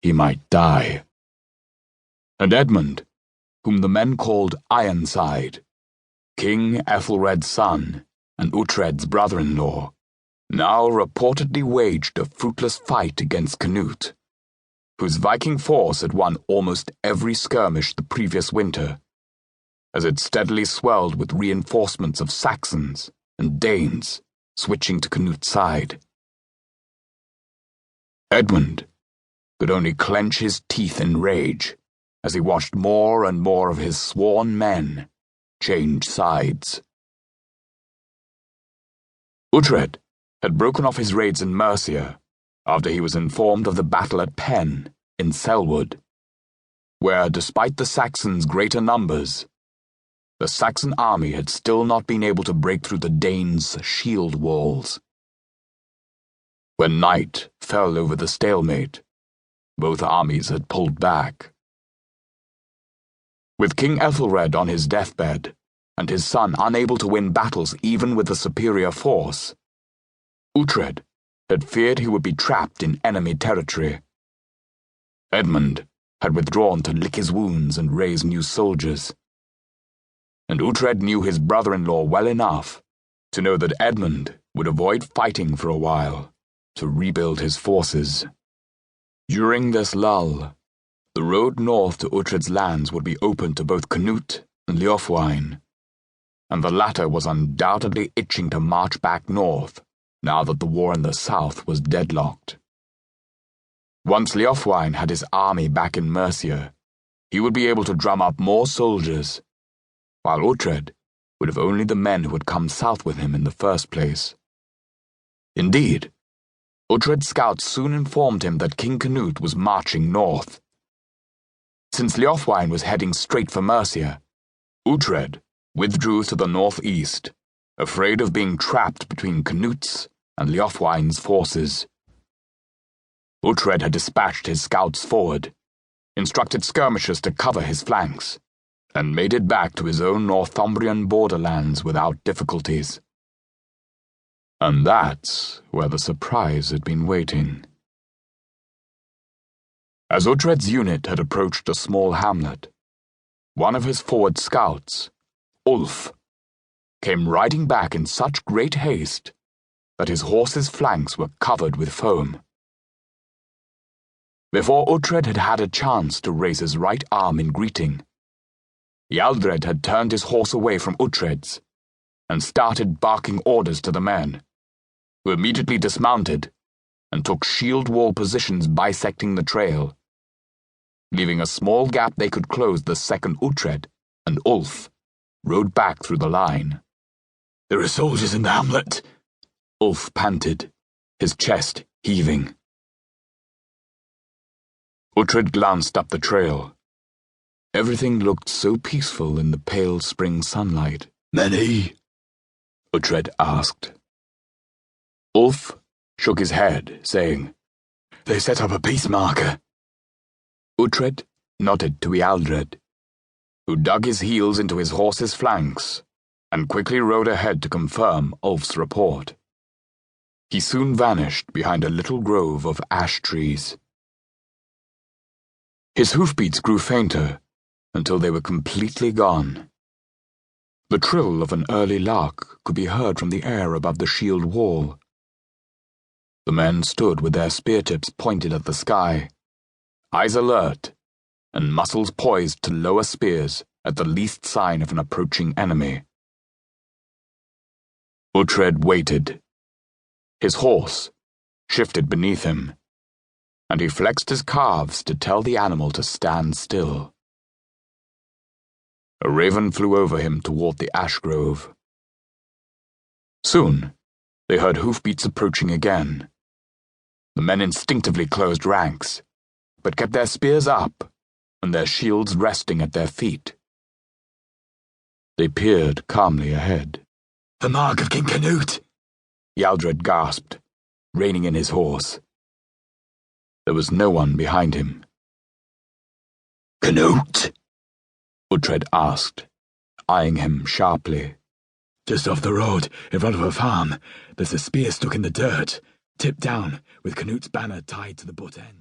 he might die. And Edmund, whom the men called Ironside, King Ethelred's son and Uhtred's brother-in-law, now reportedly waged a fruitless fight against Cnut, whose Viking force had won almost every skirmish the previous winter, as it steadily swelled with reinforcements of Saxons and Danes switching to Cnut's side. Edmund could only clench his teeth in rage as he watched more and more of his sworn men change sides. Uhtred had broken off his raids in Mercia after he was informed of the battle at Penn in Selwood, where, despite the Saxons' greater numbers, the Saxon army had still not been able to break through the Danes' shield walls. When night fell over the stalemate, both armies had pulled back. With King Ethelred on his deathbed, and his son unable to win battles even with a superior force, Uhtred had feared he would be trapped in enemy territory. Edmund had withdrawn to lick his wounds and raise new soldiers. And Uhtred knew his brother-in-law well enough to know that Edmund would avoid fighting for a while to rebuild his forces. During this lull, the road north to Uhtred's lands would be open to both Cnut and Leofwine, and the latter was undoubtedly itching to march back north now that the war in the south was deadlocked. Once Leofwine had his army back in Mercia, he would be able to drum up more soldiers, while Uhtred would have only the men who had come south with him in the first place. Indeed, Uhtred's scouts soon informed him that King Cnut was marching north. Since Leofwine was heading straight for Mercia, Uhtred withdrew to the northeast, afraid of being trapped between Cnut's and Leofwine's forces. Uhtred had dispatched his scouts forward, instructed skirmishers to cover his flanks, and made it back to his own Northumbrian borderlands without difficulties. And that's where the surprise had been waiting. As Uhtred's unit had approached a small hamlet, one of his forward scouts, Ulf, came riding back in such great haste that his horse's flanks were covered with foam. Before Uhtred had had a chance to raise his right arm in greeting, Ealdred had turned his horse away from Uhtred's and started barking orders to the men, who immediately dismounted and took shield wall positions bisecting the trail, leaving a small gap they could close the second Uhtred and Ulf rode back through the line. "There are soldiers in the hamlet," Ulf panted, his chest heaving. Uhtred glanced up the trail. Everything looked so peaceful in the pale spring sunlight. "Many?" Uhtred asked. Ulf shook his head, saying, "They set up a peace marker." Uhtred nodded to Ealdred, who dug his heels into his horse's flanks and quickly rode ahead to confirm Ulf's report. He soon vanished behind a little grove of ash trees. His hoofbeats grew fainter until they were completely gone. The trill of an early lark could be heard from the air above the shield wall. The men stood with their spear tips pointed at the sky, eyes alert, and muscles poised to lower spears at the least sign of an approaching enemy. Uhtred waited. His horse shifted beneath him, and he flexed his calves to tell the animal to stand still. A raven flew over him toward the ash grove. Soon, they heard hoofbeats approaching again. The men instinctively closed ranks, but kept their spears up and their shields resting at their feet. They peered calmly ahead. "The mark of King Cnut!" Ealdred gasped, reining in his horse. There was no one behind him. "Cnut?" Uhtred asked, eyeing him sharply. "Just off the road, in front of a farm. There's a spear stuck in the dirt, tipped down, with Cnut's banner tied to the butt end."